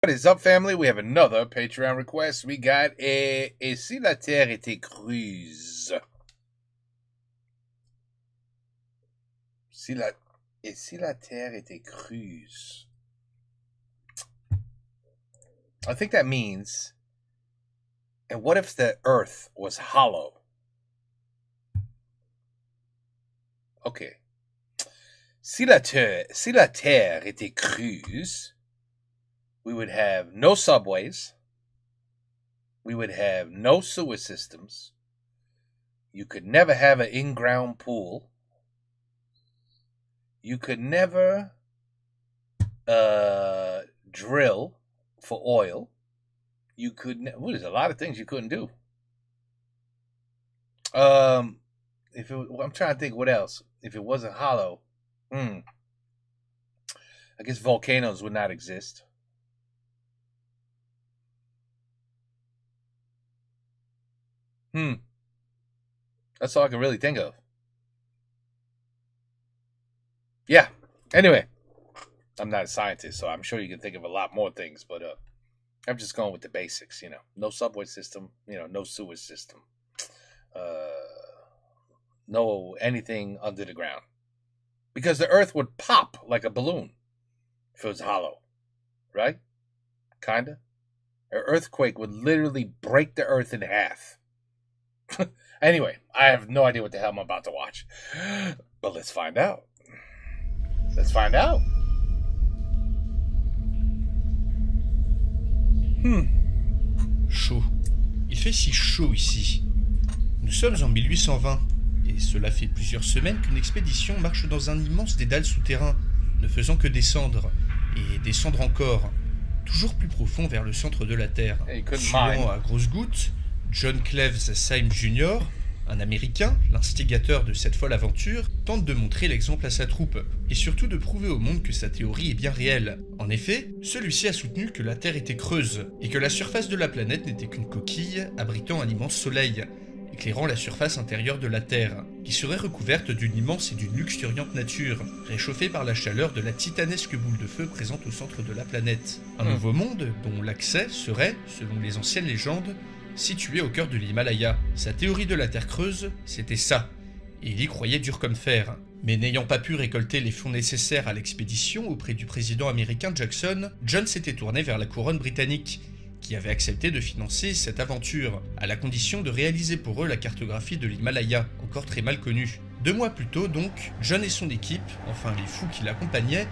What is up, family? We have another Patreon request. We got Et si la Terre était creuse? Et si la Terre était creuse? I think that means, and what if the Earth was hollow? Okay. Si la Terre était creuse, we would have no subways. We would have no sewer systems. You could never have an in-ground pool. You could never drill for oil. You could. There's a lot of things you couldn't do. I'm trying to think what else. If it wasn't hollow, I guess volcanoes would not exist. That's all I can really think of. Yeah. Anyway, I'm not a scientist, so I'm sure you can think of a lot more things, but I'm just going with the basics, No subway system, no sewer system. No anything under the ground. Because the earth would pop like a balloon if it was hollow. Right? Kinda. An earthquake would literally break the earth in half. Anyway, I have no idea what the hell I'm about to watch. But let's find out. Let's find out. Chaud. Il fait si chaud ici. Nous sommes en 1820, et cela fait plusieurs semaines qu'une expédition marche dans un immense dédale souterrain, ne faisant que descendre, et descendre encore, toujours plus profond vers le centre de la Terre. Suivant à grosses gouttes, John Cleves Syme Jr., un Américain, l'instigateur de cette folle aventure, tente de montrer l'exemple à sa troupe, et surtout de prouver au monde que sa théorie est bien réelle. En effet, celui-ci a soutenu que la Terre était creuse, et que la surface de la planète n'était qu'une coquille abritant un immense soleil, éclairant la surface intérieure de la Terre, qui serait recouverte d'une immense et d'une luxuriante nature, réchauffée par la chaleur de la titanesque boule de feu présente au centre de la planète. Un nouveau monde, dont l'accès serait, selon les anciennes légendes, situé au cœur de l'Himalaya. Sa théorie de la Terre creuse, c'était ça, et il y croyait dur comme fer. Mais n'ayant pas pu récolter les fonds nécessaires à l'expédition auprès du président américain Jackson, John s'était tourné vers la couronne britannique, qui avait accepté de financer cette aventure, à la condition de réaliser pour eux la cartographie de l'Himalaya, encore très mal connue. 2 mois plus tôt donc, John et son équipe, enfin les fous qui l'accompagnaient,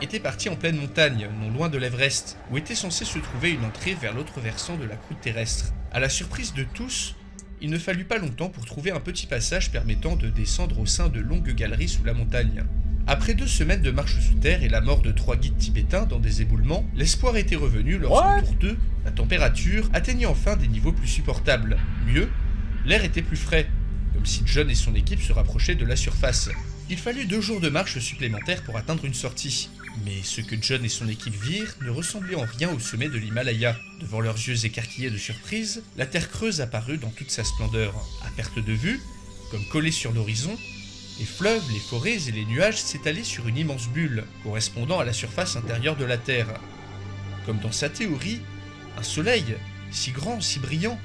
étaient partis en pleine montagne, non loin de l'Everest, où était censée se trouver une entrée vers l'autre versant de la croûte terrestre. À la surprise de tous, il ne fallut pas longtemps pour trouver un petit passage permettant de descendre au sein de longues galeries sous la montagne. Après 2 semaines de marche sous terre et la mort de 3 guides tibétains dans des éboulements, l'espoir était revenu lorsqu'autour d'eux, la température atteignait enfin des niveaux plus supportables. Mieux, l'air était plus frais, comme si John et son équipe se rapprochaient de la surface. Il fallut 2 jours de marche supplémentaires pour atteindre une sortie. Mais ce que John et son équipe virent ne ressemblait en rien au sommet de l'Himalaya. Devant leurs yeux écarquillés de surprise, la terre creuse apparut dans toute sa splendeur. À perte de vue, comme collée sur l'horizon, les fleuves, les forêts et les nuages s'étalaient sur une immense bulle, correspondant à la surface intérieure de la Terre. Comme dans sa théorie, un soleil, si grand, si brillant,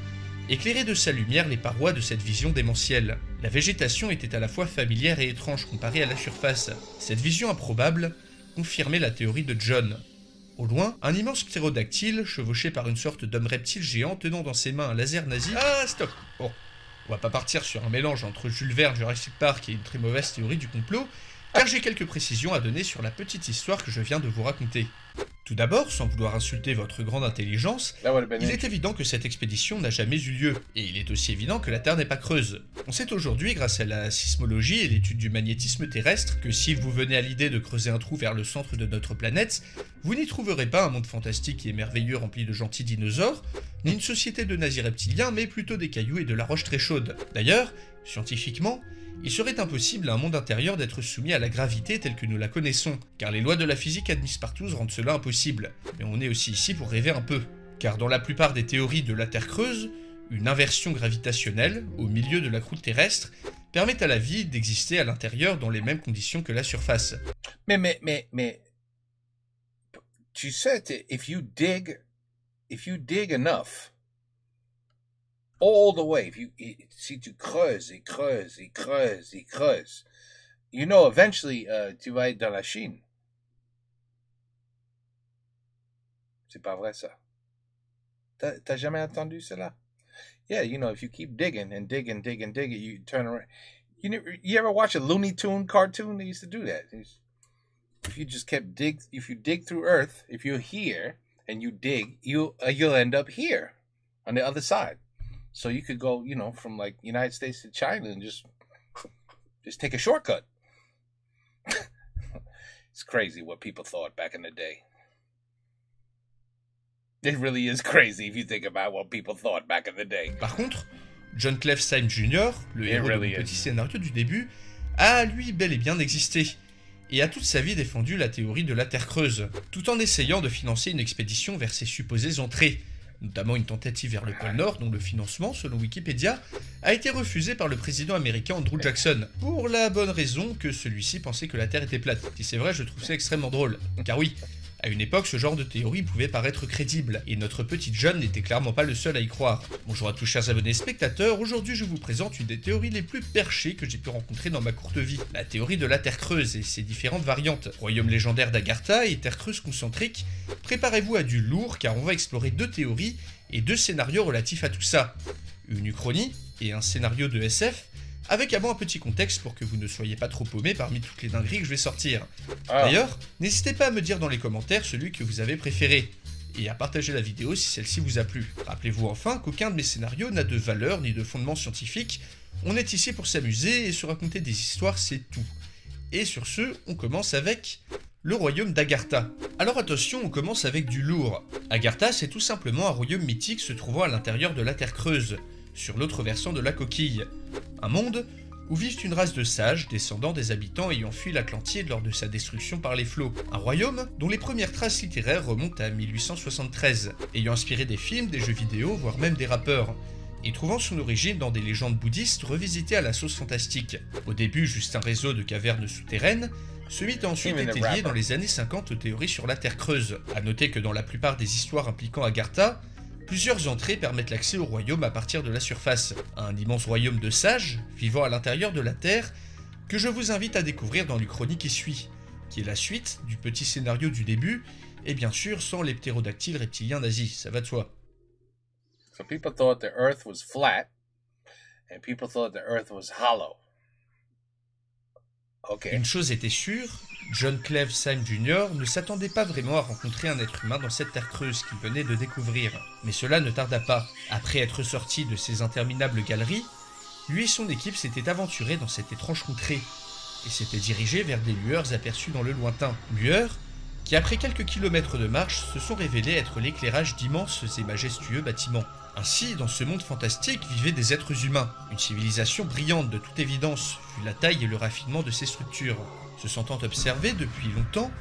éclairait de sa lumière les parois de cette vision démentielle. La végétation était à la fois familière et étrange comparée à la surface. Cette vision improbable confirmait la théorie de John. Au loin, un immense ptérodactyle, chevauché par une sorte d'homme reptile géant tenant dans ses mains un laser nazi... Ah, stop! Bon, on va pas partir sur un mélange entre Jules Verne, Jurassic Park et une très mauvaise théorie du complot, car j'ai quelques précisions à donner sur la petite histoire que je viens de vous raconter. Tout d'abord, sans vouloir insulter votre grande intelligence, il est évident que cette expédition n'a jamais eu lieu, et il est aussi évident que la Terre n'est pas creuse. On sait aujourd'hui, grâce à la sismologie et l'étude du magnétisme terrestre, que si vous venez à l'idée de creuser un trou vers le centre de notre planète, vous n'y trouverez pas un monde fantastique et merveilleux rempli de gentils dinosaures, ni une société de nazis reptiliens, mais plutôt des cailloux et de la roche très chaude. D'ailleurs, scientifiquement, il serait impossible à un monde intérieur d'être soumis à la gravité telle que nous la connaissons, car les lois de la physique admises par tous rendent cela impossible. Mais on est aussi ici pour rêver un peu, car dans la plupart des théories de la Terre creuse, une inversion gravitationnelle, au milieu de la croûte terrestre, permet à la vie d'exister à l'intérieur dans les mêmes conditions que la surface. Mais, tu sais, if you dig enough, all the way, si tu creuses et creuses et creuses et creuses, you know, eventually, tu vas être dans la Chine. C'est pas vrai, ça. T'as jamais entendu cela? Yeah, you know, if you keep digging and digging, digging, digging, you turn around. You ever watch a Looney Tune cartoon? They used to do that. If you just kept if you dig through Earth, if you're here and you dig, you'll end up here on the other side. So you could go, you know, from like United States to China and just take a shortcut. It's crazy what people thought back in the day. It really is crazy if you think about what people thought back in the day. Par contre, John Cleves Syme Jr., le héros du petit scénario du début, a lui bel et bien existé, et a toute sa vie défendu la théorie de la Terre creuse, tout en essayant de financer une expédition vers ses supposées entrées, notamment une tentative vers le pôle Nord dont le financement, selon Wikipédia, a été refusé par le président américain Andrew Jackson, pour la bonne raison que celui-ci pensait que la Terre était plate. Si c'est vrai, je trouve ça extrêmement drôle, car oui, à une époque, ce genre de théorie pouvait paraître crédible, et notre petite John n'était clairement pas le seul à y croire. Bonjour à tous chers abonnés et spectateurs, aujourd'hui je vous présente une des théories les plus perchées que j'ai pu rencontrer dans ma courte vie, la théorie de la Terre creuse et ses différentes variantes. Royaume légendaire d'Agartha et Terre creuse concentrique, préparez-vous à du lourd car on va explorer deux théories et deux scénarios relatifs à tout ça. Une uchronie et un scénario de SF, avec avant un petit contexte pour que vous ne soyez pas trop paumés parmi toutes les dingueries que je vais sortir. D'ailleurs, n'hésitez pas à me dire dans les commentaires celui que vous avez préféré, et à partager la vidéo si celle-ci vous a plu. Rappelez-vous enfin qu'aucun de mes scénarios n'a de valeur ni de fondement scientifique, on est ici pour s'amuser et se raconter des histoires, c'est tout. Et sur ce, on commence avec le royaume d'Agartha. Alors attention, on commence avec du lourd. Agartha, c'est tout simplement un royaume mythique se trouvant à l'intérieur de la Terre creuse, sur l'autre versant de la coquille. Un monde où vivent une race de sages, descendants des habitants ayant fui l'Atlantide lors de sa destruction par les flots. Un royaume dont les premières traces littéraires remontent à 1873, ayant inspiré des films, des jeux vidéo, voire même des rappeurs, et trouvant son origine dans des légendes bouddhistes revisitées à la sauce fantastique. Au début, juste un réseau de cavernes souterraines, ce mythe a ensuite été lié dans les années 50 aux théories sur la Terre creuse. A noter que dans la plupart des histoires impliquant Agartha, plusieurs entrées permettent l'accès au royaume à partir de la surface, un immense royaume de sages, vivant à l'intérieur de la Terre, que je vous invite à découvrir dans l'Uchronie qui suit, qui est la suite du petit scénario du début, et bien sûr sans les ptérodactyles reptiliens d'Asie, ça va de soi. So people thought the earth was flat, and people thought the earth was hollow. Okay. Une chose était sûre, John Cleves Syme Jr. ne s'attendait pas vraiment à rencontrer un être humain dans cette terre creuse qu'il venait de découvrir. Mais cela ne tarda pas. Après être sorti de ces interminables galeries, lui et son équipe s'étaient aventurés dans cette étrange contrée et s'étaient dirigés vers des lueurs aperçues dans le lointain. Lueurs qui, après quelques kilomètres de marche, se sont révélées être l'éclairage d'immenses et majestueux bâtiments. Ainsi, dans ce monde fantastique vivaient des êtres humains. Une civilisation brillante de toute évidence, vu la taille et le raffinement de ses structures. Se sentant observés depuis longtemps,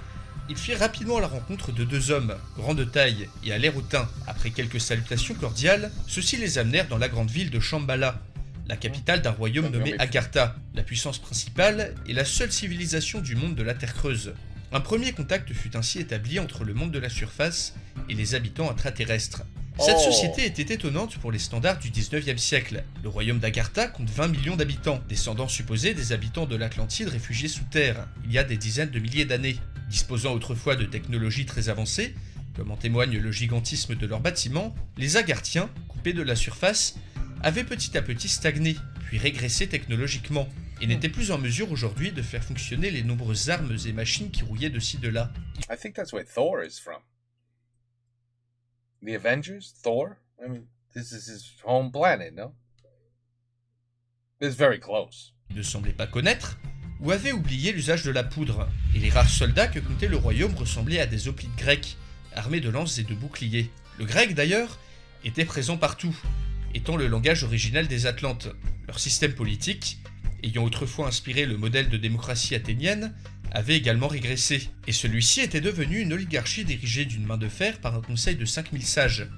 ils firent rapidement la rencontre de deux hommes, grands de taille et à l'air hautain. Après quelques salutations cordiales, ceux-ci les amenèrent dans la grande ville de Shambhala, la capitale d'un royaume nommé Agartha, la puissance principale et la seule civilisation du monde de la Terre creuse. Un premier contact fut ainsi établi entre le monde de la surface et les habitants intraterrestres. Cette société était étonnante pour les standards du 19e siècle. Le royaume d'Agartha compte 20 millions d'habitants, descendants supposés des habitants de l'Atlantide réfugiés sous terre, il y a des dizaines de milliers d'années. Disposant autrefois de technologies très avancées, comme en témoigne le gigantisme de leurs bâtiments, les Agarthiens, coupés de la surface, avaient petit à petit stagné, puis régressé technologiquement, et n'étaient plus en mesure aujourd'hui de faire fonctionner les nombreuses armes et machines qui rouillaient de ci de là. I think that's where Thor is from. The Avengers? Thor? I mean, this is his home planet, no? It's very close. Ils ne semblaient pas connaître, ou avaient oublié l'usage de la poudre, et les rares soldats que comptait le royaume ressemblaient à des hoplites grecs, armés de lances et de boucliers. Le grec, d'ailleurs, était présent partout, étant le langage originel des Atlantes. Leur système politique, ayant autrefois inspiré le modèle de démocratie athénienne, avait également régressé, et celui-ci était devenu une oligarchie dirigée d'une main de fer par un conseil de 5000 sages,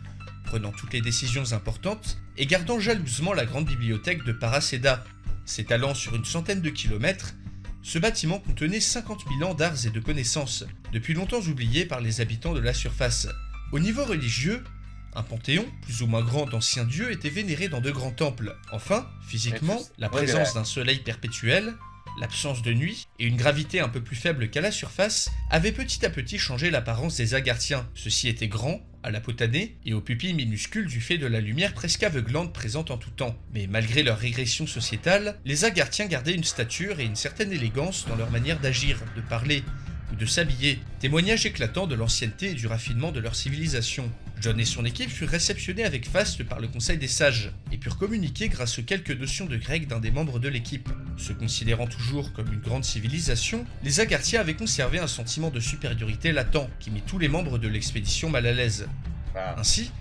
prenant toutes les décisions importantes et gardant jalousement la grande bibliothèque de Paracéda, s'étalant sur une centaine de kilomètres ce bâtiment contenait 50 000 ans d'arts et de connaissances, depuis longtemps oubliés par les habitants de la surface. Au niveau religieux, un panthéon, plus ou moins grand d'anciens dieux, était vénéré dans de grands temples. Enfin, physiquement, la présence d'un soleil perpétuel, l'absence de nuit et une gravité un peu plus faible qu'à la surface avaient petit à petit changé l'apparence des Agarthiens. Ceux-ci étaient grands, à la peau tannée et aux pupilles minuscules du fait de la lumière presque aveuglante présente en tout temps. Mais malgré leur régression sociétale, les Agarthiens gardaient une stature et une certaine élégance dans leur manière d'agir, de parler ou de s'habiller, témoignage éclatant de l'ancienneté et du raffinement de leur civilisation. John et son équipe furent réceptionnés avec faste par le Conseil des Sages, et purent communiquer grâce aux quelques notions de grec d'un des membres de l'équipe. Se considérant toujours comme une grande civilisation, les Agarthiens avaient conservé un sentiment de supériorité latent, qui mit tous les membres de l'expédition mal à l'aise. Ainsi,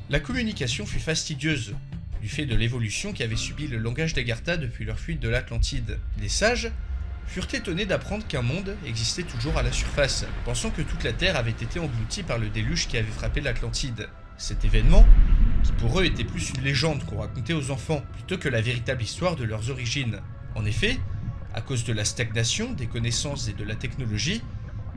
la communication fut fastidieuse, du fait de l'évolution qu'avait subi le langage d'Agartha depuis leur fuite de l'Atlantide. Les Sages furent étonnés d'apprendre qu'un monde existait toujours à la surface, pensant que toute la Terre avait été engloutie par le déluge qui avait frappé l'Atlantide. Cet événement, qui pour eux était plus une légende qu'on racontait aux enfants, plutôt que la véritable histoire de leurs origines. En effet, à cause de la stagnation, des connaissances et de la technologie,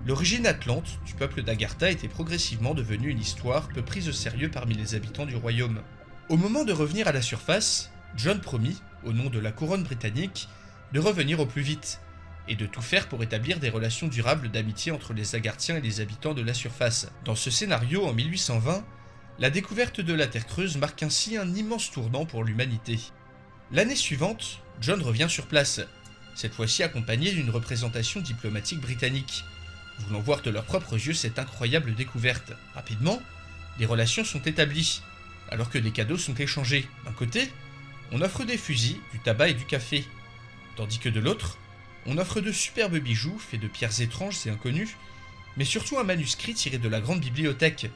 l'origine atlante du peuple d'Agartha était progressivement devenue une histoire peu prise au sérieux parmi les habitants du royaume. Au moment de revenir à la surface, John promit, au nom de la couronne britannique, de revenir au plus vite, et de tout faire pour établir des relations durables d'amitié entre les Agarthiens et les habitants de la surface. Dans ce scénario, en 1820, la découverte de la Terre creuse marque ainsi un immense tournant pour l'humanité. L'année suivante, John revient sur place, cette fois-ci accompagné d'une représentation diplomatique britannique, voulant voir de leurs propres yeux cette incroyable découverte. Rapidement, les relations sont établies, alors que des cadeaux sont échangés. D'un côté, on offre des fusils, du tabac et du café, tandis que de l'autre, on offre de superbes bijoux faits de pierres étranges et inconnues, mais surtout un manuscrit tiré de la grande bibliothèque,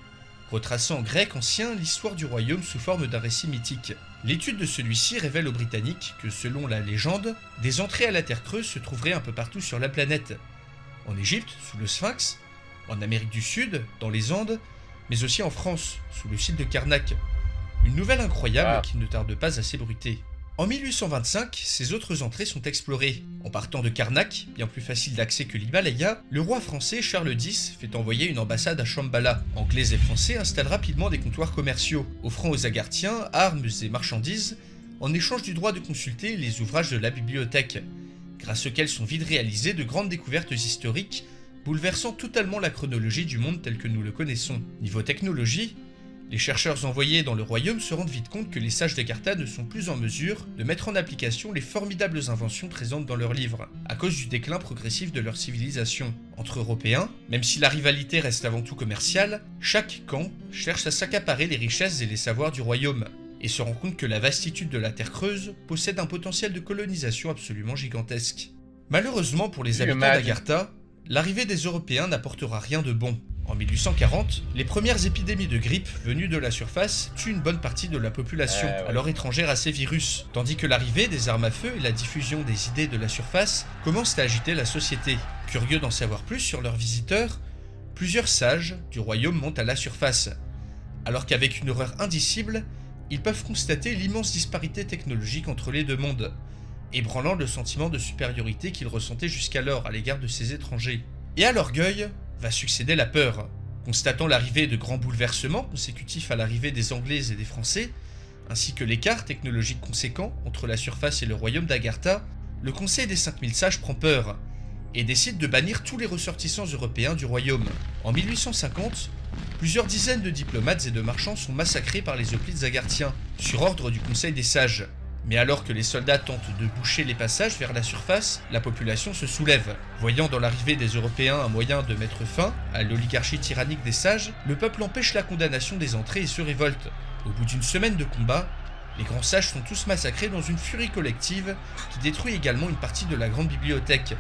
retraçant en grec ancien l'histoire du royaume sous forme d'un récit mythique. L'étude de celui-ci révèle aux Britanniques que, selon la légende, des entrées à la Terre creuse se trouveraient un peu partout sur la planète. En Égypte, sous le Sphinx, en Amérique du Sud, dans les Andes, mais aussi en France, sous le site de Karnak. Une nouvelle incroyable qui ne tarde pas à s'ébruiter. En 1825, ces autres entrées sont explorées. En partant de Karnak, bien plus facile d'accès que l'Himalaya, le roi français Charles X fait envoyer une ambassade à Shambhala. Anglais et français installent rapidement des comptoirs commerciaux, offrant aux Agarthiens armes et marchandises en échange du droit de consulter les ouvrages de la bibliothèque, grâce auxquels sont vite réalisées de grandes découvertes historiques, bouleversant totalement la chronologie du monde tel que nous le connaissons. Niveau technologie, les chercheurs envoyés dans le royaume se rendent vite compte que les sages d'Agartha ne sont plus en mesure de mettre en application les formidables inventions présentes dans leurs livres, à cause du déclin progressif de leur civilisation. Entre Européens, même si la rivalité reste avant tout commerciale, chaque camp cherche à s'accaparer les richesses et les savoirs du royaume, et se rend compte que la vastitude de la Terre creuse possède un potentiel de colonisation absolument gigantesque. Malheureusement pour les habitants d'Agartha, l'arrivée des Européens n'apportera rien de bon. En 1840, les premières épidémies de grippe venues de la surface tuent une bonne partie de la population, alors étrangère à ces virus, tandis que l'arrivée des armes à feu et la diffusion des idées de la surface commencent à agiter la société. Curieux d'en savoir plus sur leurs visiteurs, plusieurs sages du royaume montent à la surface, alors qu'avec une horreur indicible, ils peuvent constater l'immense disparité technologique entre les deux mondes, ébranlant le sentiment de supériorité qu'ils ressentaient jusqu'alors à l'égard de ces étrangers. Et à l'orgueil va succéder la peur. Constatant l'arrivée de grands bouleversements consécutifs à l'arrivée des Anglais et des Français, ainsi que l'écart technologique conséquent entre la surface et le royaume d'Agartha, le Conseil des 5000 sages prend peur et décide de bannir tous les ressortissants européens du royaume. En 1850, plusieurs dizaines de diplomates et de marchands sont massacrés par les hoplites agarthiens, sur ordre du Conseil des sages. Mais alors que les soldats tentent de boucher les passages vers la surface, la population se soulève. Voyant dans l'arrivée des Européens un moyen de mettre fin à l'oligarchie tyrannique des sages, le peuple empêche la condamnation des entrées et se révolte. Au bout d'une semaine de combat, les grands sages sont tous massacrés dans une furie collective qui détruit également une partie de la grande bibliothèque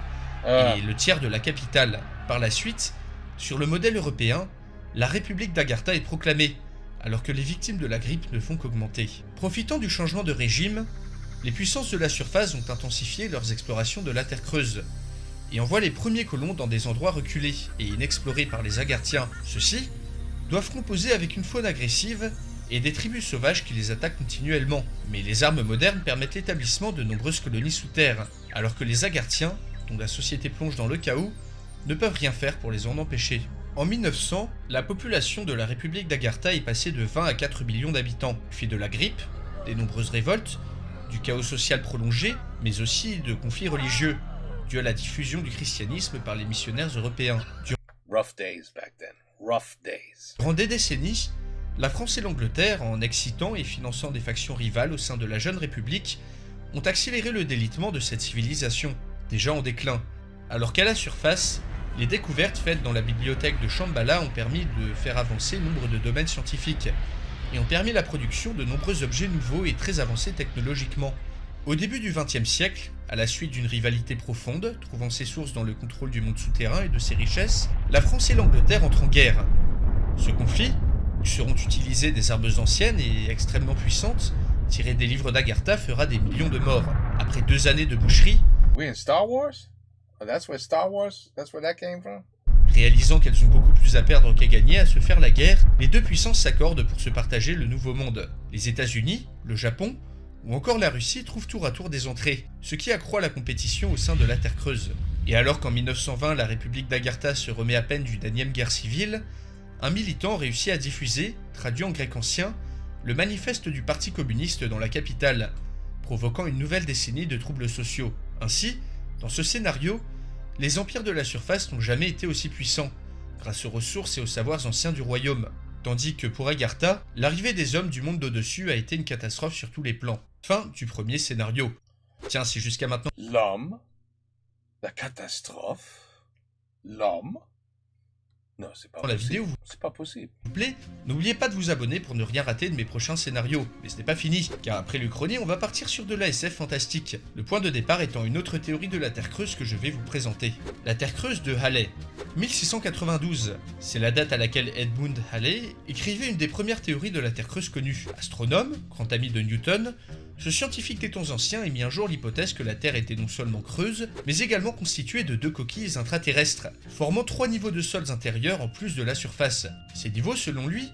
et le tiers de la capitale. Par la suite, sur le modèle européen, la République d'Agartha est proclamée, alors que les victimes de la grippe ne font qu'augmenter. Profitant du changement de régime, les puissances de la surface ont intensifié leurs explorations de la Terre creuse, et envoient les premiers colons dans des endroits reculés et inexplorés par les Agarthiens. Ceux-ci doivent composer avec une faune agressive et des tribus sauvages qui les attaquent continuellement. Mais les armes modernes permettent l'établissement de nombreuses colonies sous terre, alors que les Agarthiens dont la société plonge dans le chaos, ne peuvent rien faire pour les en empêcher. En 1900, la population de la République d'Agartha est passée de 20 à 4 millions d'habitants, puis de la grippe, des nombreuses révoltes, du chaos social prolongé, mais aussi de conflits religieux, dû à la diffusion du christianisme par les missionnaires européens. Rough days back then. Rough days. Durant des décennies, la France et l'Angleterre, en excitant et finançant des factions rivales au sein de la jeune République, ont accéléré le délitement de cette civilisation, déjà en déclin, alors qu'à la surface, les découvertes faites dans la bibliothèque de Shambhala ont permis de faire avancer nombre de domaines scientifiques, et ont permis la production de nombreux objets nouveaux et très avancés technologiquement. Au début du XXe siècle, à la suite d'une rivalité profonde, trouvant ses sources dans le contrôle du monde souterrain et de ses richesses, la France et l'Angleterre entrent en guerre. Ce conflit, où seront utilisées des armes anciennes et extrêmement puissantes, tirées des livres d'Agartha, fera des millions de morts. Après 2 années de boucherie, We in Star Wars? Oh, that's where that came from? réalisant qu'elles ont beaucoup plus à perdre qu'à gagner à se faire la guerre, les deux puissances s'accordent pour se partager le nouveau monde. Les États-Unis, le Japon, ou encore la Russie trouvent tour à tour des entrées, ce qui accroît la compétition au sein de la Terre Creuse. Et alors qu'en 1920 la République d'Agartha se remet à peine d'une énième guerre civile, un militant réussit à diffuser, traduit en grec ancien, le manifeste du Parti communiste dans la capitale, provoquant une nouvelle décennie de troubles sociaux. Ainsi, dans ce scénario, les empires de la surface n'ont jamais été aussi puissants, grâce aux ressources et aux savoirs anciens du royaume, tandis que pour Agartha, l'arrivée des hommes du monde d'au-dessus a été une catastrophe sur tous les plans. Fin du premier scénario. Tiens, si jusqu'à maintenant... L'homme? La catastrophe? L'homme? Non, c'est pas la possible. vidéo C'est pas possible. vous plaît, n'oubliez pas de vous abonner pour ne rien rater de mes prochains scénarios. Mais ce n'est pas fini, car après l'Uchronie, on va partir sur de la SF fantastique. Le point de départ étant une autre théorie de la Terre Creuse que je vais vous présenter. La Terre Creuse de Halley. 1692, c'est la date à laquelle Edmund Halley écrivait une des premières théories de la Terre Creuse connues. Astronome, grand ami de Newton, ce scientifique des temps anciens émit un jour l'hypothèse que la Terre était non seulement creuse, mais également constituée de 2 coquilles intraterrestres, formant 3 niveaux de sols intérieurs en plus de la surface. Ces niveaux, selon lui,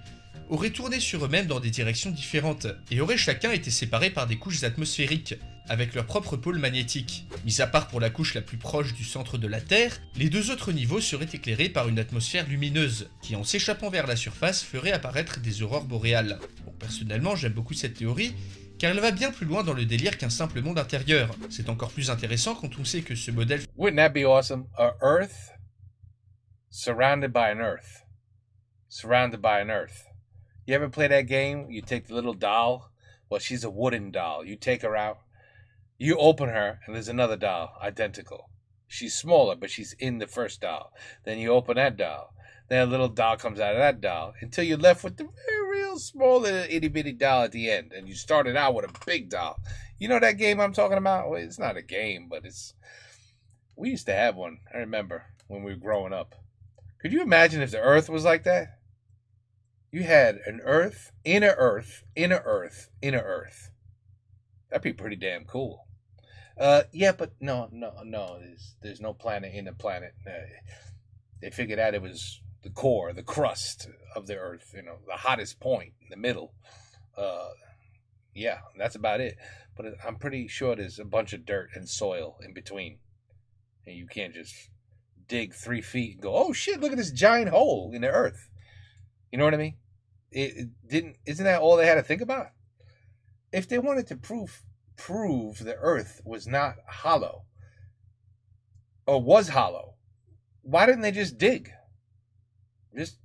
auraient tourné sur eux-mêmes dans des directions différentes, et auraient chacun été séparés par des couches atmosphériques, avec leur propre pôle magnétique. Mis à part pour la couche la plus proche du centre de la Terre, les 2 autres niveaux seraient éclairés par une atmosphère lumineuse, qui en s'échappant vers la surface ferait apparaître des aurores boréales. Bon, personnellement, j'aime beaucoup cette théorie, car elle va bien plus loin dans le délire qu'un simple monde intérieur. C'est encore plus intéressant quand on sait que ce modèle... Wouldn't that be awesome? A Earth surrounded by an Earth. Surrounded by an Earth. You ever play that game? You take the little doll. Well, she's a wooden doll. You take her out. You open her, and there's another doll, identical. She's smaller, but she's in the first doll. Then you open that doll. Then a little doll comes out of that doll until you're left with the real small little itty bitty doll at the end. And you started out with a big doll. You know that game I'm talking about? Well, it's not a game, but it's... We used to have one, I remember, when we were growing up. Could you imagine if the Earth was like that? You had an Earth, inner Earth, inner Earth, inner Earth. That'd be pretty damn cool. Yeah, but no. There's no planet in the planet. They figured out it was the core, the crust of the Earth, you know, the hottest point in the middle. Yeah, that's about it. But I'm pretty sure there's a bunch of dirt and soil in between. And you can't just dig 3 feet and go, oh shit, look at this giant hole in the Earth. You know what I mean? Isn't that all they had to think about? If they wanted to prove the Earth was not hollow, or was hollow, why didn't they just dig? Just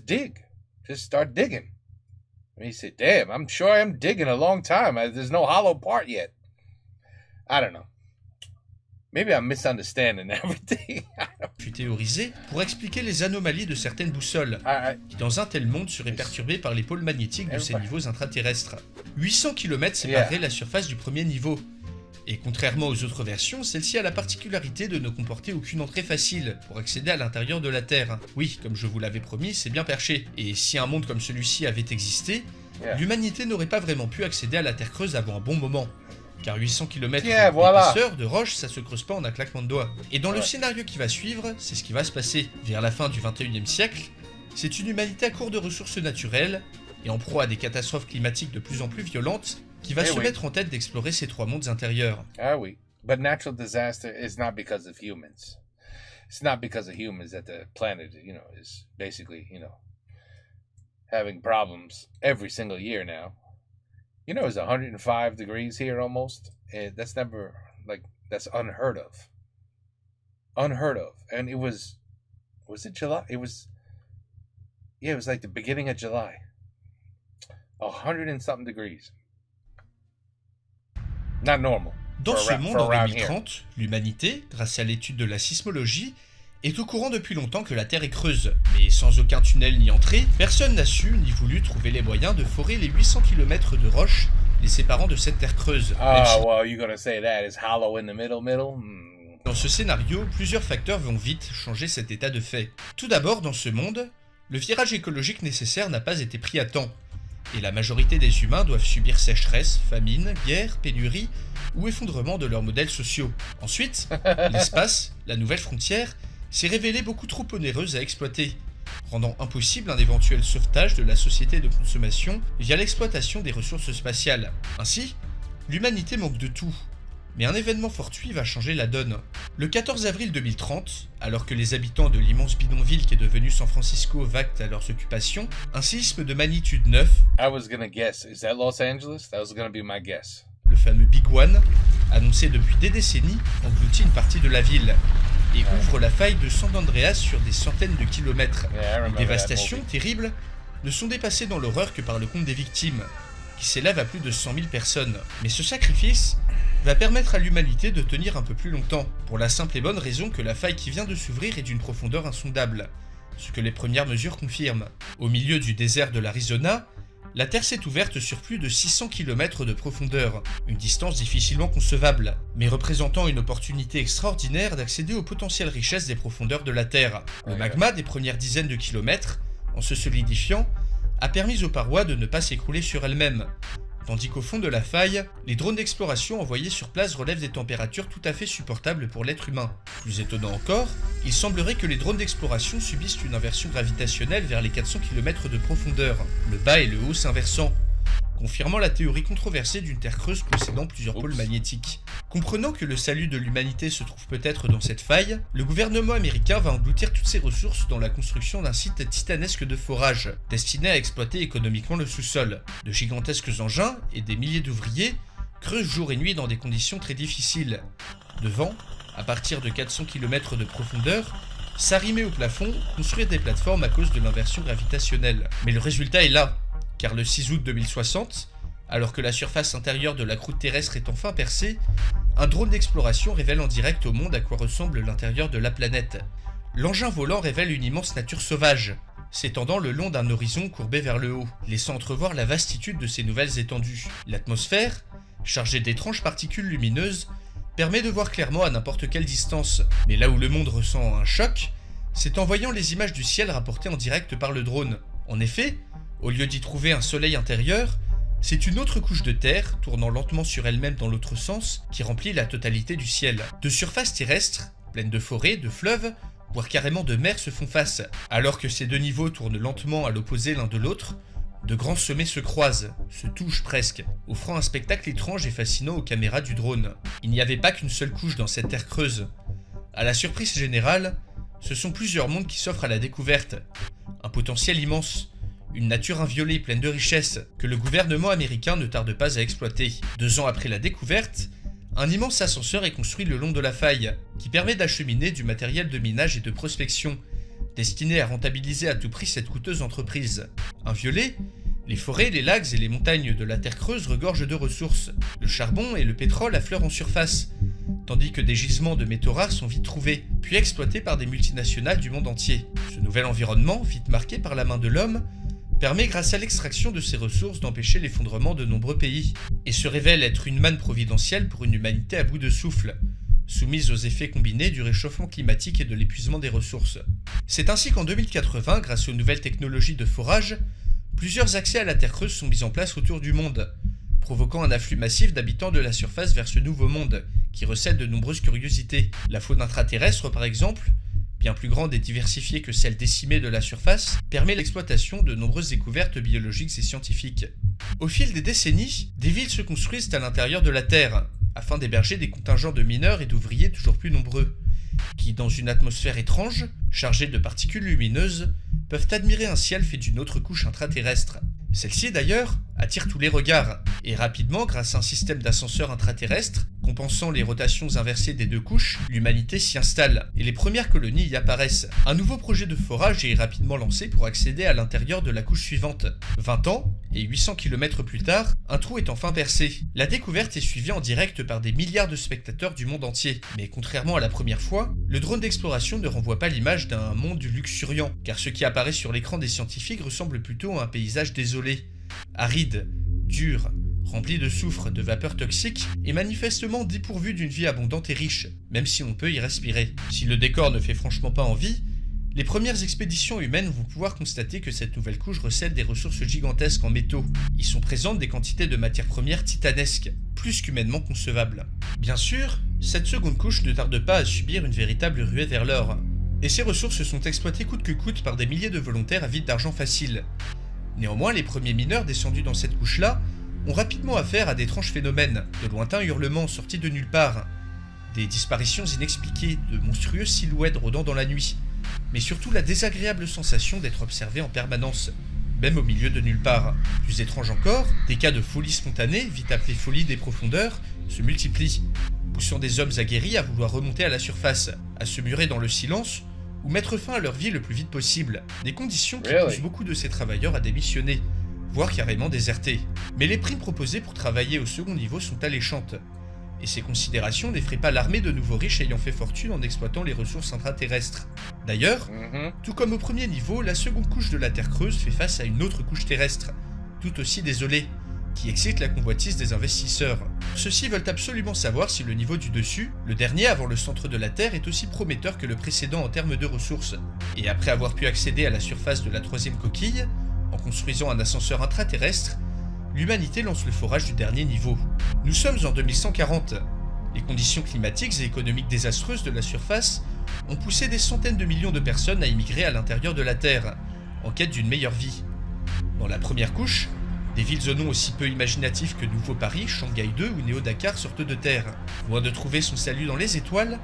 dig. Just start digging. I mean, you say, damn, I'm sure I'm digging a long time. There's no hollow part yet. I don't know. Maybe I'm misunderstanding everything. fut théorisé pour expliquer les anomalies de certaines boussoles, qui dans un tel monde seraient perturbées par les pôles magnétiques de ces niveaux intraterrestres. 800 km sépareraient la surface du premier niveau. Et contrairement aux autres versions, celle-ci a la particularité de ne comporter aucune entrée facile pour accéder à l'intérieur de la Terre. Oui, comme je vous l'avais promis, c'est bien perché. Et si un monde comme celui-ci avait existé, l'humanité n'aurait pas vraiment pu accéder à la Terre creuse avant un bon moment. Car 800 km d'épaisseur de roche, ça se creuse pas en un claquement de doigts. Et dans le scénario qui va suivre, c'est ce qui va se passer. Vers la fin du 21e siècle, c'est une humanité à court de ressources naturelles, et en proie à des catastrophes climatiques de plus en plus violentes, qui va se mettre en tête d'explorer ces 3 mondes intérieurs. Ah oui. But natural disaster is not because of humans. It's not because of humans that the planet, is basically, having problems every single year now. It's 105 degrees here almost. And that's never, that's unheard of. Unheard of. And it was it July? It was like the beginning of July. 100 and something degrees. Not normal. Dans ce monde, en 2030, l'humanité, grâce à l'étude de la sismologie, est au courant depuis longtemps que la Terre est creuse. Mais sans aucun tunnel ni entrée, personne n'a su ni voulu trouver les moyens de forer les 800 km de roches les séparant de cette Terre creuse. Well, you're gonna say that is hollow in the middle? Dans ce scénario, plusieurs facteurs vont vite changer cet état de fait. Tout d'abord, dans ce monde, le virage écologique nécessaire n'a pas été pris à temps. Et la majorité des humains doivent subir sécheresse, famine, guerre, pénurie ou effondrement de leurs modèles sociaux. Ensuite, l'espace, la nouvelle frontière, s'est révélée beaucoup trop onéreuse à exploiter, rendant impossible un éventuel sauvetage de la société de consommation via l'exploitation des ressources spatiales. Ainsi, l'humanité manque de tout. Mais un événement fortuit va changer la donne. Le 14 avril 2030, alors que les habitants de l'immense bidonville qui est devenu San Francisco vaquent à leurs occupations, un séisme de magnitude 9, I was gonna guess, is that Los Angeles? That was gonna be my guess. Le fameux Big One, annoncé depuis des décennies, engloutit une partie de la ville et ouvre la faille de San Andreas sur des centaines de kilomètres. Les dévastations terribles ne sont dépassées dans l'horreur que par le compte des victimes, qui s'élève à plus de 100 000 personnes. Mais ce sacrifice va permettre à l'humanité de tenir un peu plus longtemps, pour la simple et bonne raison que la faille qui vient de s'ouvrir est d'une profondeur insondable, ce que les premières mesures confirment. Au milieu du désert de l'Arizona, la Terre s'est ouverte sur plus de 600 km de profondeur, une distance difficilement concevable, mais représentant une opportunité extraordinaire d'accéder aux potentielles richesses des profondeurs de la Terre. Le magma des premières dizaines de kilomètres, en se solidifiant, a permis aux parois de ne pas s'écrouler sur elles-mêmes, tandis qu'au fond de la faille, les drones d'exploration envoyés sur place relèvent des températures tout à fait supportables pour l'être humain. Plus étonnant encore, il semblerait que les drones d'exploration subissent une inversion gravitationnelle vers les 400 km de profondeur, le bas et le haut s'inversant, confirmant la théorie controversée d'une Terre creuse possédant plusieurs pôles magnétiques. Comprenant que le salut de l'humanité se trouve peut-être dans cette faille, le gouvernement américain va engloutir toutes ses ressources dans la construction d'un site titanesque de forage, destiné à exploiter économiquement le sous-sol. De gigantesques engins et des milliers d'ouvriers creusent jour et nuit dans des conditions très difficiles. Devant, à partir de 400 km de profondeur, s'arrimer au plafond, construire des plateformes à cause de l'inversion gravitationnelle. Mais le résultat est là, car le 6 août 2060, alors que la surface intérieure de la croûte terrestre est enfin percée, un drone d'exploration révèle en direct au monde à quoi ressemble l'intérieur de la planète. L'engin volant révèle une immense nature sauvage, s'étendant le long d'un horizon courbé vers le haut, laissant entrevoir la vastitude de ces nouvelles étendues. L'atmosphère, chargée d'étranges particules lumineuses, permet de voir clairement à n'importe quelle distance. Mais là où le monde ressent un choc, c'est en voyant les images du ciel rapportées en direct par le drone. En effet, au lieu d'y trouver un soleil intérieur, c'est une autre couche de terre, tournant lentement sur elle-même dans l'autre sens, qui remplit la totalité du ciel. Deux surfaces terrestres, pleines de forêts, de fleuves, voire carrément de mers se font face. Alors que ces deux niveaux tournent lentement à l'opposé l'un de l'autre, de grands sommets se croisent, se touchent presque, offrant un spectacle étrange et fascinant aux caméras du drone. Il n'y avait pas qu'une seule couche dans cette terre creuse. À la surprise générale, ce sont plusieurs mondes qui s'offrent à la découverte. Un potentiel immense, une nature inviolée pleine de richesses que le gouvernement américain ne tarde pas à exploiter. 2 ans après la découverte, un immense ascenseur est construit le long de la faille, qui permet d'acheminer du matériel de minage et de prospection, destiné à rentabiliser à tout prix cette coûteuse entreprise. Inviolés, les forêts, les lacs et les montagnes de la Terre creuse regorgent de ressources. Le charbon et le pétrole affleurent en surface, tandis que des gisements de métaux rares sont vite trouvés, puis exploités par des multinationales du monde entier. Ce nouvel environnement, vite marqué par la main de l'homme, permet grâce à l'extraction de ces ressources d'empêcher l'effondrement de nombreux pays, et se révèle être une manne providentielle pour une humanité à bout de souffle, soumise aux effets combinés du réchauffement climatique et de l'épuisement des ressources. C'est ainsi qu'en 2080, grâce aux nouvelles technologies de forage, plusieurs accès à la Terre creuse sont mis en place autour du monde, provoquant un afflux massif d'habitants de la surface vers ce nouveau monde, qui recèle de nombreuses curiosités. La faune intraterrestre, par exemple, bien plus grande et diversifiée que celle décimée de la surface, permet l'exploitation de nombreuses découvertes biologiques et scientifiques. Au fil des décennies, des villes se construisent à l'intérieur de la Terre, afin d'héberger des contingents de mineurs et d'ouvriers toujours plus nombreux, qui, dans une atmosphère étrange, chargée de particules lumineuses, peuvent admirer un ciel fait d'une autre couche intraterrestre. Celle-ci, d'ailleurs, attire tous les regards, et rapidement, grâce à un système d'ascenseurs intraterrestres, compensant les rotations inversées des deux couches, l'humanité s'y installe, et les premières colonies y apparaissent. Un nouveau projet de forage est rapidement lancé pour accéder à l'intérieur de la couche suivante. 20 ans, et 800 km plus tard, un trou est enfin percé. La découverte est suivie en direct par des milliards de spectateurs du monde entier. Mais contrairement à la première fois, le drone d'exploration ne renvoie pas l'image d'un monde luxuriant, car ce qui apparaît sur l'écran des scientifiques ressemble plutôt à un paysage désolé, aride, dur, rempli de soufre, de vapeurs toxiques, et manifestement dépourvu d'une vie abondante et riche, même si on peut y respirer. Si le décor ne fait franchement pas envie, les premières expéditions humaines vont pouvoir constater que cette nouvelle couche recèle des ressources gigantesques en métaux. Y sont présentes des quantités de matières premières titanesques, plus qu'humainement concevables. Bien sûr, cette seconde couche ne tarde pas à subir une véritable ruée vers l'or, et ces ressources sont exploitées coûte que coûte par des milliers de volontaires avides d'argent facile. Néanmoins, les premiers mineurs descendus dans cette couche-là ont rapidement affaire à d'étranges phénomènes, de lointains hurlements sortis de nulle part, des disparitions inexpliquées, de monstrueuses silhouettes rôdant dans la nuit, mais surtout la désagréable sensation d'être observé en permanence, même au milieu de nulle part. Plus étrange encore, des cas de folie spontanée, vite appelée folie des profondeurs, se multiplient, poussant des hommes aguerris à vouloir remonter à la surface, à se murer dans le silence, ou mettre fin à leur vie le plus vite possible, des conditions qui poussent beaucoup de ces travailleurs à démissionner, voire carrément déserter. Mais les primes proposées pour travailler au second niveau sont alléchantes, et ces considérations n'effraient pas l'armée de nouveaux riches ayant fait fortune en exploitant les ressources intraterrestres. D'ailleurs, tout comme au premier niveau, la seconde couche de la Terre creuse fait face à une autre couche terrestre, tout aussi désolée, qui excite la convoitise des investisseurs. Ceux-ci veulent absolument savoir si le niveau du dessus, le dernier avant le centre de la Terre, est aussi prometteur que le précédent en termes de ressources. Et après avoir pu accéder à la surface de la troisième coquille, en construisant un ascenseur intraterrestre, l'humanité lance le forage du dernier niveau. Nous sommes en 2140. Les conditions climatiques et économiques désastreuses de la surface ont poussé des centaines de millions de personnes à immigrer à l'intérieur de la Terre, en quête d'une meilleure vie. Dans la première couche, des villes aux noms aussi peu imaginatifs que Nouveau Paris, Shanghai 2 ou Néo-Dakar sortent de terre. Loin de trouver son salut dans les étoiles,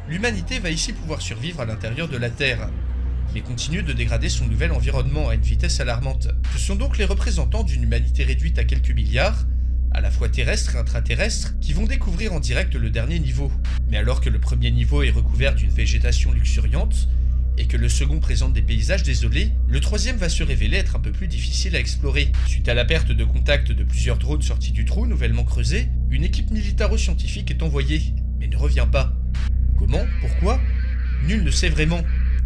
l'humanité va ici pouvoir survivre à l'intérieur de la Terre, mais continue de dégrader son nouvel environnement à une vitesse alarmante. Ce sont donc les représentants d'une humanité réduite à quelques milliards, à la fois terrestres et intraterrestres, qui vont découvrir en direct le dernier niveau. Mais alors que le premier niveau est recouvert d'une végétation luxuriante, et que le second présente des paysages désolés, le troisième va se révéler être un peu plus difficile à explorer. Suite à la perte de contact de plusieurs drones sortis du trou nouvellement creusé, une équipe militaro-scientifique est envoyée, mais ne revient pas. Comment? Pourquoi? Nul ne sait vraiment,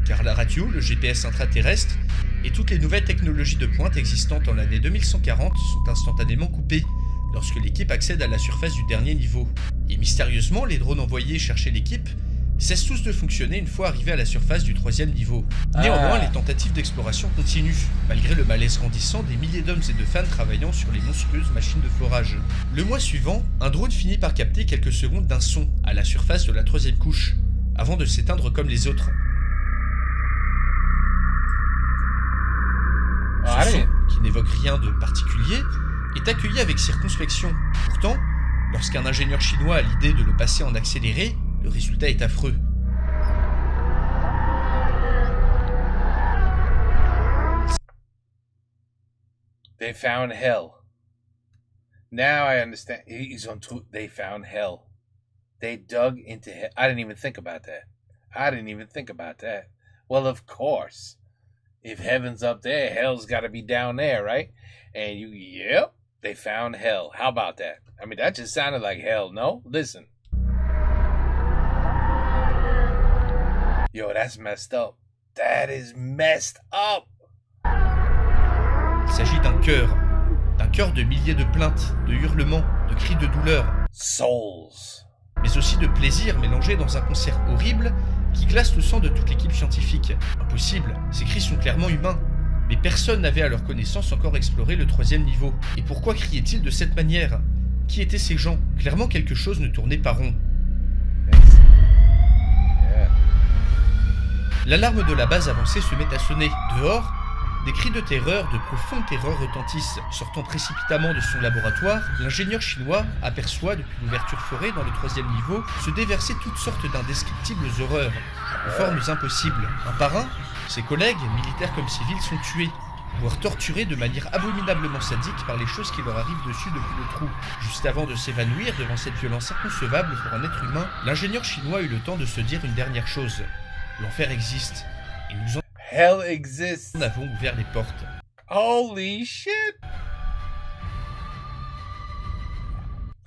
car la radio, le GPS intraterrestre et toutes les nouvelles technologies de pointe existantes en l'année 2140 sont instantanément coupées lorsque l'équipe accède à la surface du dernier niveau. Et mystérieusement, les drones envoyés chercher l'équipe cessent tous de fonctionner une fois arrivés à la surface du troisième niveau. Néanmoins, les tentatives d'exploration continuent, malgré le malaise grandissant des milliers d'hommes et de femmes travaillant sur les monstrueuses machines de forage. Le mois suivant, un drone finit par capter quelques secondes d'un son à la surface de la troisième couche, avant de s'éteindre comme les autres. Ce son, qui n'évoque rien de particulier, est accueilli avec circonspection. Pourtant, lorsqu'un ingénieur chinois a l'idée de le passer en accéléré, le résultat est affreux. They found hell. Now I understand. He's on truth. They found hell. They dug into hell. I didn't even think about that. Well, of course. If heaven's up there, hell's got to be down there, right? And yep, they found hell. How about that? I mean, that just sounded like hell, no? Listen. Yo, that's messed up. That is messed up. Il s'agit d'un cœur de milliers de plaintes, de hurlements, de cris de douleur. Souls. Mais aussi de plaisir mélangé dans un concert horrible qui glace le sang de toute l'équipe scientifique. Impossible, ces cris sont clairement humains. Mais personne n'avait à leur connaissance encore exploré le troisième niveau. Et pourquoi criaient-ils de cette manière? Qui étaient ces gens? Clairement quelque chose ne tournait pas rond. L'alarme de la base avancée se met à sonner. Dehors, Des cris de terreur, de profonde terreur retentissent. Sortant précipitamment de son laboratoire, l'ingénieur chinois aperçoit, depuis l'ouverture forée dans le 3e niveau, se déverser toutes sortes d'indescriptibles horreurs, de formes impossibles. Un par un, ses collègues, militaires comme civils, sont tués, voire torturés de manière abominablement sadique par les choses qui leur arrivent dessus depuis le trou. Juste avant de s'évanouir devant cette violence inconcevable pour un être humain, l'ingénieur chinois eut le temps de se dire une dernière chose. L'enfer existe, et nous Hell exists. en avons ouvert les portes. Holy shit.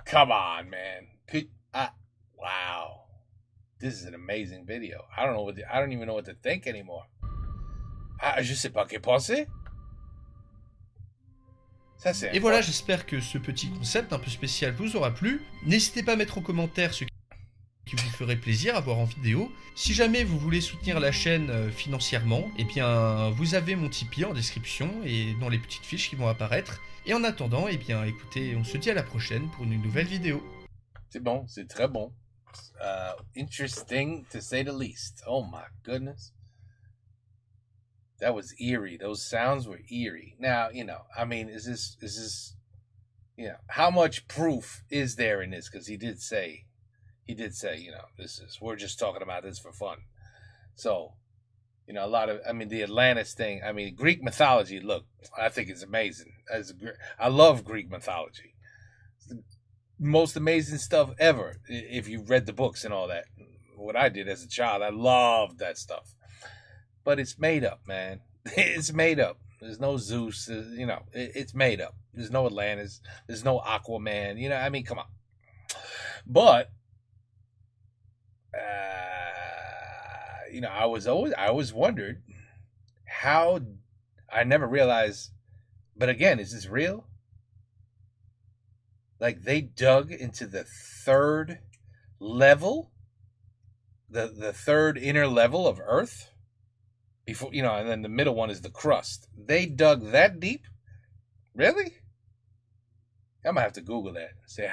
Come on, man. Wow. This is an amazing video. I don't even know what to think anymore. Je sais pas qu'est pensé. Ça, c'est Et voilà, j'espère que ce petit concept un peu spécial vous aura plu. N'hésitez pas à mettre en commentaire ce qui vous ferait plaisir à voir en vidéo. Si jamais vous voulez soutenir la chaîne financièrement, eh bien vous avez mon Tipeee en description et dans les petites fiches qui vont apparaître. Et en attendant, eh bien écoutez, on se dit à la prochaine pour une nouvelle vidéo. C'est bon, c'est très bon. Interesting to say the least. Oh my goodness. That was eerie. Those sounds were eerie. Now, I mean, is this, how much proof is there in this? Because he did say, we're just talking about this for fun. So, a lot of, the Atlantis thing, Greek mythology, look, I think it's amazing. I love Greek mythology. It's the most amazing stuff ever. If you've read the books and all that. What I did as a child, I loved that stuff. But it's made up, man. It's made up. There's no Zeus. It's made up. There's no Atlantis. There's no Aquaman. Come on. But, I always wondered how, I never realized, but again, is this real? Like they dug into the third level, the third inner level of Earth? Before, and then the middle one is the crust. They dug that deep? Really? I'm gonna have to Google that. Say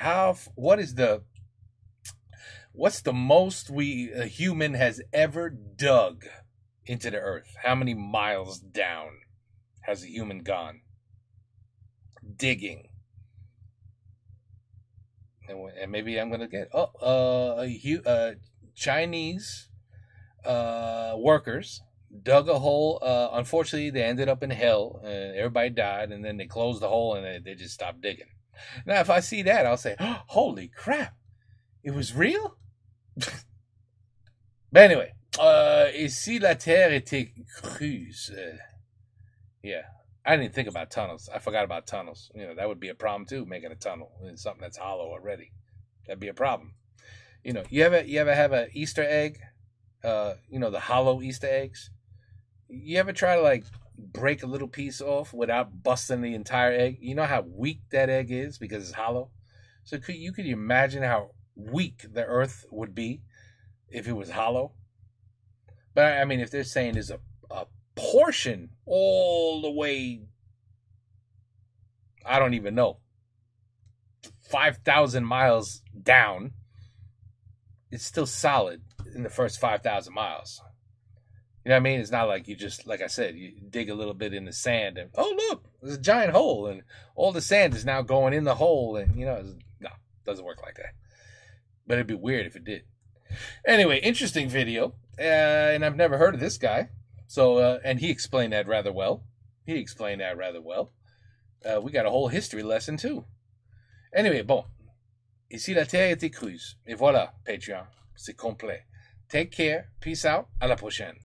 what's the most a human has ever dug into the earth? How many miles down has a human gone? Digging. And maybe I'm gonna get Chinese workers dug a hole. Unfortunately, they ended up in hell, and everybody died. And then they closed the hole, and they just stopped digging. Now, if I see that, I'll say, oh, "Holy crap! It was real." But anyway, et si la terre était creuse? Yeah, I didn't think about tunnels. I forgot about tunnels. That would be a problem too. Making a tunnel in something that's hollow already, that'd be a problem. You ever have an Easter egg? The hollow Easter eggs. You ever try to break a little piece off without busting the entire egg? You know how weak that egg is because it's hollow? So could you imagine how weak the earth would be if it was hollow? But if they're saying there's a portion all the way, I don't even know, 5,000 miles down, it's still solid in the first 5,000 miles. You know what I mean? It's not like you just, like I said, you dig a little bit in the sand and, oh, look, there's a giant hole and all the sand is now going in the hole. And, no, it doesn't work like that. But it'd be weird if it did. Anyway, interesting video. And I've never heard of this guy. So, and he explained that rather well. We got a whole history lesson too. Anyway, bon. Ici la terre était creuse. Et voilà, Patreon. C'est complet. Take care. Peace out. À la prochaine.